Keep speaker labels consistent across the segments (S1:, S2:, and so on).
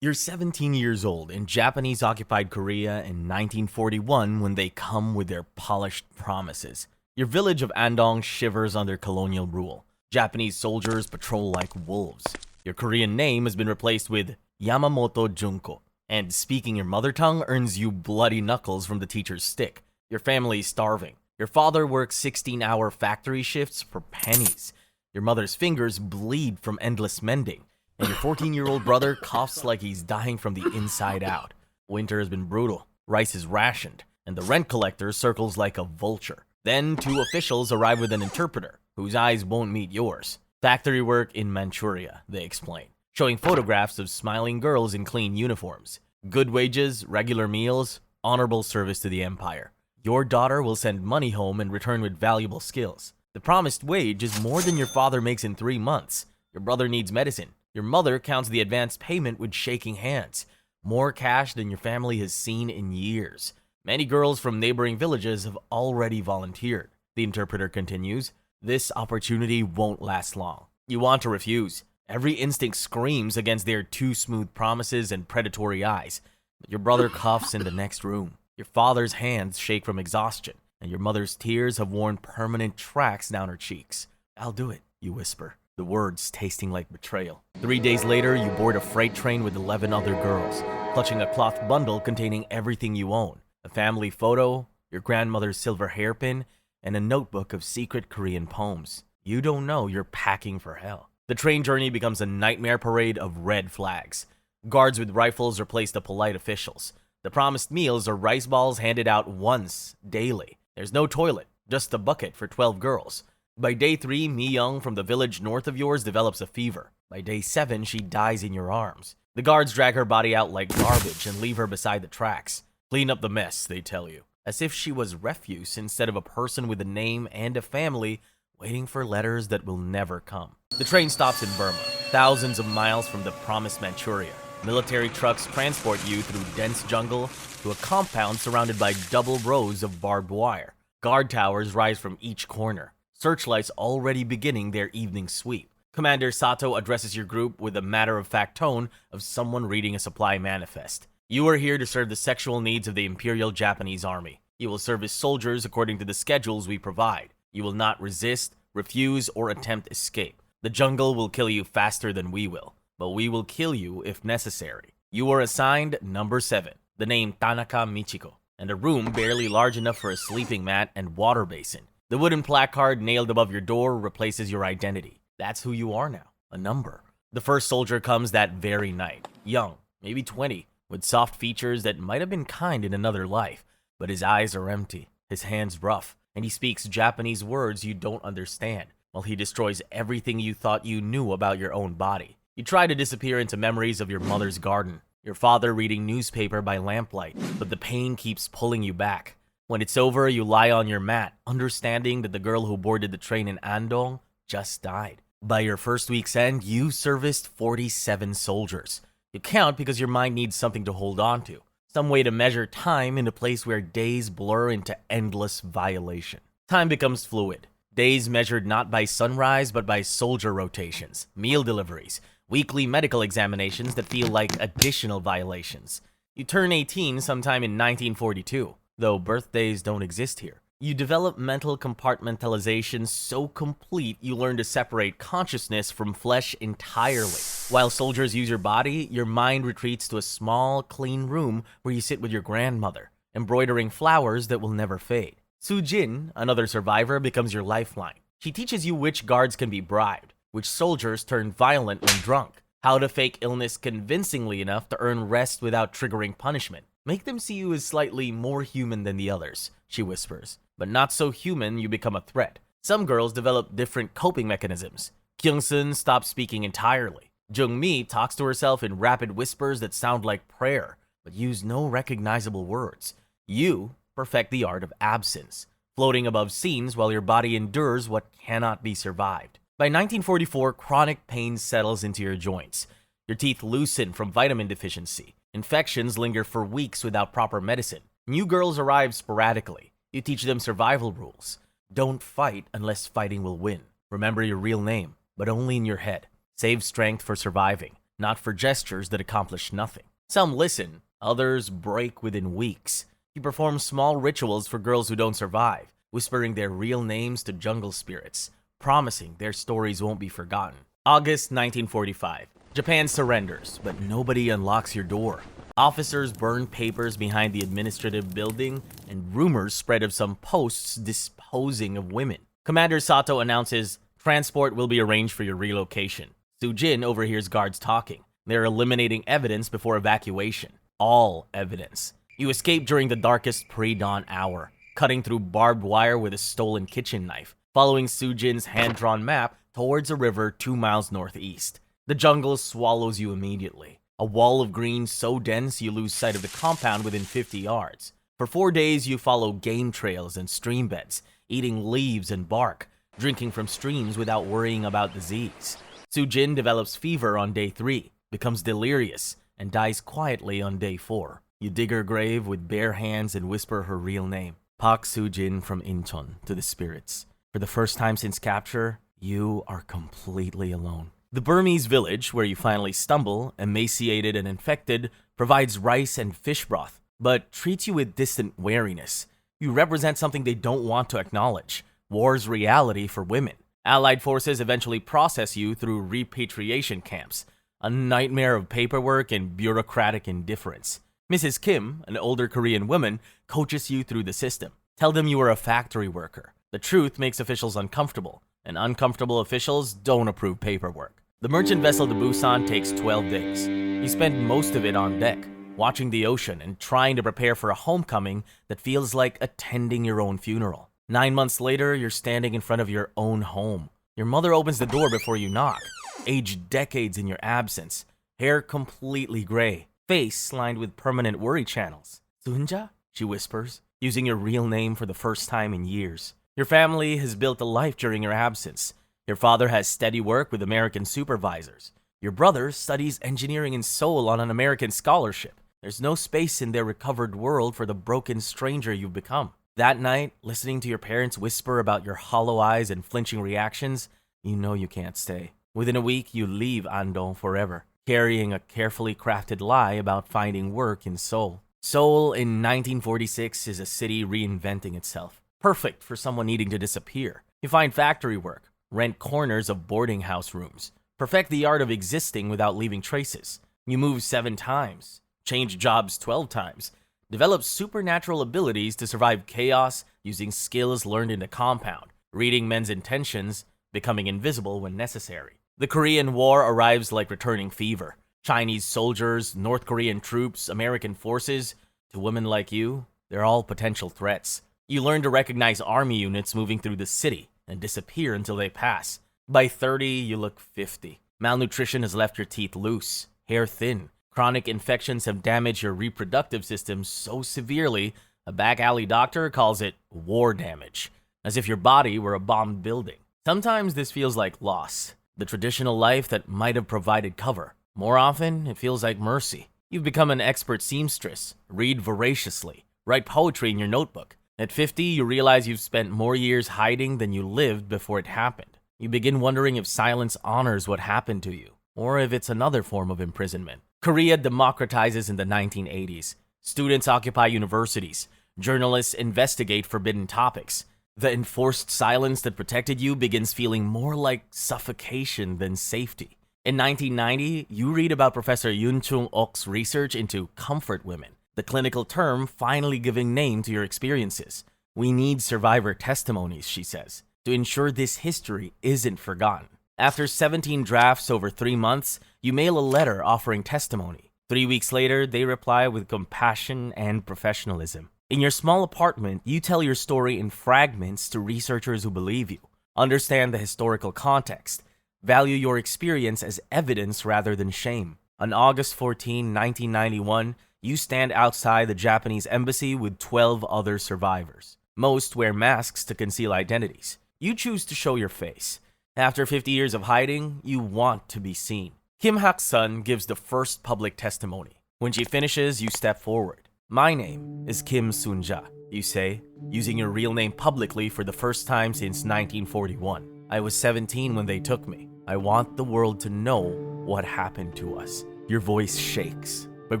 S1: You're 17 years old in Japanese-occupied Korea in 1941 when they come with their polished promises. Your village of Andong shivers under colonial rule. Japanese soldiers patrol like wolves. Your Korean name has been replaced with Yamamoto Junko, and speaking your mother tongue earns you bloody knuckles from the teacher's stick. Your family's starving. Your father works 16-hour factory shifts for pennies. Your mother's fingers bleed from endless mending. And your 14-year-old brother coughs like he's dying from the inside out. Winter has been brutal, rice is rationed, and the rent collector circles like a vulture. Then two officials arrive with an interpreter, whose eyes won't meet yours. Factory work in Manchuria, they explain, showing photographs of smiling girls in clean uniforms. Good wages, regular meals, honorable service to the empire. Your daughter will send money home and return with valuable skills. The promised wage is more than your father makes in 3 months. Your brother needs medicine. Your mother counts the advance payment with shaking hands. More cash than your family has seen in years. Many girls from neighboring villages have already volunteered. The interpreter continues, this opportunity won't last long. You want to refuse. Every instinct screams against their too smooth promises and predatory eyes. But your brother coughs in the next room. Your father's hands shake from exhaustion, and your mother's tears have worn permanent tracks down her cheeks. I'll do it, you whisper, the words tasting like betrayal. 3 days later, you board a freight train with 11 other girls, clutching a cloth bundle containing everything you own. A family photo, your grandmother's silver hairpin, and a notebook of secret Korean poems. You don't know you're packing for hell. The train journey becomes a nightmare parade of red flags. Guards with rifles replace the polite officials. The promised meals are rice balls handed out once daily. There's no toilet, just a bucket for 12 girls. By day 3, Mi Young from the village north of yours develops a fever. By day 7, she dies in your arms. The guards drag her body out like garbage and leave her beside the tracks. Clean up the mess, they tell you, as if she was refuse instead of a person with a name and a family waiting for letters that will never come. The train stops in Burma, thousands of miles from the promised Manchuria. Military trucks transport you through dense jungle to a compound surrounded by double rows of barbed wire. Guard towers rise from each corner, searchlights already beginning their evening sweep. Commander Sato addresses your group with a matter-of-fact tone of someone reading a supply manifest. You are here to serve the sexual needs of the Imperial Japanese Army. You will serve as soldiers according to the schedules we provide. You will not resist, refuse, or attempt escape. The jungle will kill you faster than we will, but we will kill you if necessary. You are assigned number 7, the name Tanaka Michiko, and a room barely large enough for a sleeping mat and water basin. The wooden placard nailed above your door replaces your identity. That's who you are now, a number. The first soldier comes that very night, young, maybe 20, with soft features that might have been kind in another life, but his eyes are empty, his hands rough, and he speaks Japanese words you don't understand, while he destroys everything you thought you knew about your own body. You try to disappear into memories of your mother's garden, your father reading newspaper by lamplight, but the pain keeps pulling you back. When it's over, you lie on your mat, understanding that the girl who boarded the train in Andong just died. By your first week's end, you serviced 47 soldiers. You count because your mind needs something to hold on to, some way to measure time in a place where days blur into endless violation. Time becomes fluid. Days measured not by sunrise but by soldier rotations, meal deliveries, weekly medical examinations that feel like additional violations. You turn 18 sometime in 1942, though birthdays don't exist here. You develop mental compartmentalization so complete you learn to separate consciousness from flesh entirely. While soldiers use your body, your mind retreats to a small, clean room where you sit with your grandmother, embroidering flowers that will never fade. Su-jin, another survivor, becomes your lifeline. She teaches you which guards can be bribed, which soldiers turn violent when drunk, how to fake illness convincingly enough to earn rest without triggering punishment. Make them see you as slightly more human than the others, she whispers. But not so human you become a threat. Some girls develop different coping mechanisms. Kyung-sun stops speaking entirely. Jung-mi talks to herself in rapid whispers that sound like prayer, but use no recognizable words. You perfect the art of absence, floating above scenes while your body endures what cannot be survived. By 1944, chronic pain settles into your joints. Your teeth loosen from vitamin deficiency. Infections linger for weeks without proper medicine. New girls arrive sporadically. You teach them survival rules. Don't fight unless fighting will win. Remember your real name, but only in your head. Save strength for surviving, not for gestures that accomplish nothing. Some listen, others break within weeks. You perform small rituals for girls who don't survive, whispering their real names to jungle spirits, promising their stories won't be forgotten. August 1945. Japan surrenders, but nobody unlocks your door. Officers burn papers behind the administrative building, and rumors spread of some posts disposing of women. Commander Sato announces, transport will be arranged for your relocation. Sujin overhears guards talking. They're eliminating evidence before evacuation. All evidence. You escape during the darkest pre-dawn hour, cutting through barbed wire with a stolen kitchen knife, following Sujin's hand-drawn map towards a river 2 miles northeast. The jungle swallows you immediately. A wall of green so dense you lose sight of the compound within 50 yards. For 4 days you follow game trails and stream beds, eating leaves and bark, drinking from streams without worrying about disease. Sujin develops fever on day 3, becomes delirious, and dies quietly on day 4. You dig her grave with bare hands and whisper her real name. Pak Sujin from Incheon to the spirits. For the first time since capture, you are completely alone. The Burmese village, where you finally stumble, emaciated and infected, provides rice and fish broth, but treats you with distant wariness. You represent something they don't want to acknowledge, war's reality for women. Allied forces eventually process you through repatriation camps, a nightmare of paperwork and bureaucratic indifference. Mrs. Kim, an older Korean woman, coaches you through the system. Tell them you are a factory worker. The truth makes officials uncomfortable, and uncomfortable officials don't approve paperwork. The merchant vessel to Busan takes 12 days. You spend most of it on deck, watching the ocean and trying to prepare for a homecoming that feels like attending your own funeral. 9 months later, you're standing in front of your own home. Your mother opens the door before you knock, aged decades in your absence, hair completely gray, face lined with permanent worry channels. Sunja? She whispers, using your real name for the first time in years. Your family has built a life during your absence. Your father has steady work with American supervisors. Your brother studies engineering in Seoul on an American scholarship. There's no space in their recovered world for the broken stranger you've become. That night, listening to your parents whisper about your hollow eyes and flinching reactions, you know you can't stay. Within a week, you leave Andong forever, carrying a carefully crafted lie about finding work in Seoul. Seoul in 1946 is a city reinventing itself, perfect for someone needing to disappear. You find factory work, rent corners of boarding house rooms, perfect the art of existing without leaving traces. You move 7 times, change jobs 12 times, develop supernatural abilities to survive chaos using skills learned in the compound, reading men's intentions, becoming invisible when necessary. The Korean War arrives like returning fever. Chinese soldiers, North Korean troops, American forces. To women like you, they're all potential threats. You learn to recognize army units moving through the city and disappear until they pass. By 30, you look 50. Malnutrition has left your teeth loose, hair thin. Chronic infections have damaged your reproductive system so severely, a back alley doctor calls it war damage, as if your body were a bombed building. Sometimes this feels like loss, the traditional life that might have provided cover. More often, it feels like mercy. You've become an expert seamstress, read voraciously, write poetry in your notebook. At 50, you realize you've spent more years hiding than you lived before it happened. You begin wondering if silence honors what happened to you, or if it's another form of imprisonment. Korea democratizes in the 1980s. Students occupy universities. Journalists investigate forbidden topics. The enforced silence that protected you begins feeling more like suffocation than safety. In 1990, you read about Professor Yoon Chung-ok's research into comfort women, the clinical term finally giving name to your experiences. We need survivor testimonies, she says, to ensure this history isn't forgotten. After 17 drafts over 3 months, you mail a letter offering testimony. 3 weeks later, they reply with compassion and professionalism. In your small apartment, you tell your story in fragments to researchers who believe you. Understand the historical context. Value your experience as evidence rather than shame. On August 14, 1991, you stand outside the Japanese embassy with 12 other survivors. Most wear masks to conceal identities. You choose to show your face. After 50 years of hiding, you want to be seen. Kim Hak-sun gives the first public testimony. When she finishes, you step forward. My name is Kim Sunja, you say, using your real name publicly for the first time since 1941. I was 17 when they took me. I want the world to know what happened to us. Your voice shakes, but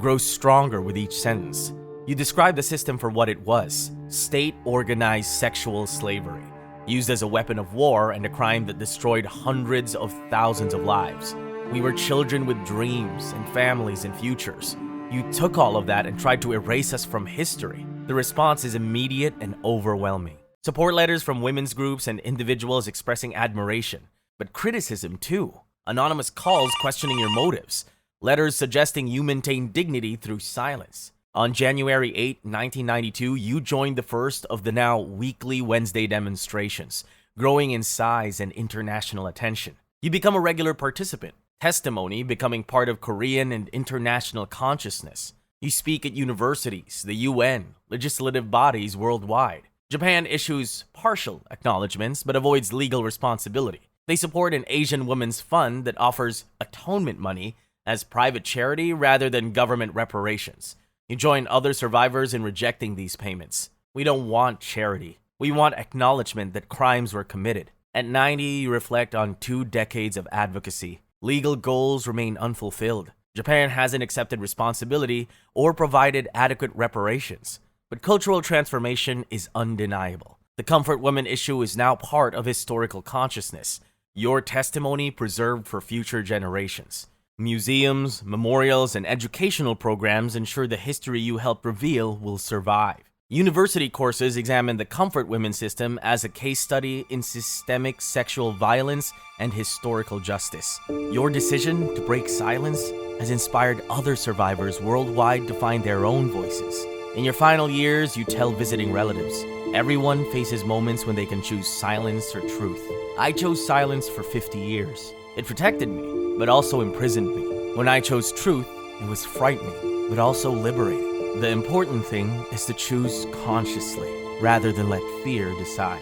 S1: grows stronger with each sentence. You describe the system for what it was: state-organized sexual slavery, used as a weapon of war and a crime that destroyed hundreds of thousands of lives. We were children with dreams and families and futures. You took all of that and tried to erase us from history. The response is immediate and overwhelming. Support letters from women's groups and individuals expressing admiration, but criticism too. Anonymous calls questioning your motives. Letters suggesting you maintain dignity through silence. On January 8, 1992, you joined the first of the now weekly Wednesday demonstrations, growing in size and international attention. You become a regular participant, testimony becoming part of Korean and international consciousness. You speak at universities, the UN, legislative bodies worldwide. Japan issues partial acknowledgments but avoids legal responsibility. They support an Asian women's fund that offers atonement money as private charity rather than government reparations. You join other survivors in rejecting these payments. We don't want charity. We want acknowledgement that crimes were committed. At 90, you reflect on 2 decades of advocacy. Legal goals remain unfulfilled. Japan hasn't accepted responsibility or provided adequate reparations. But cultural transformation is undeniable. The comfort women issue is now part of historical consciousness. Your testimony preserved for future generations. Museums, memorials, and educational programs ensure the history you helped reveal will survive. University courses examine the comfort women system as a case study in systemic sexual violence and historical justice. Your decision to break silence has inspired other survivors worldwide to find their own voices. In your final years, you tell visiting relatives, everyone faces moments when they can choose silence or truth. I chose silence for 50 years. It protected me, but also imprisoned me. When I chose truth, it was frightening, but also liberating. The important thing is to choose consciously, rather than let fear decide.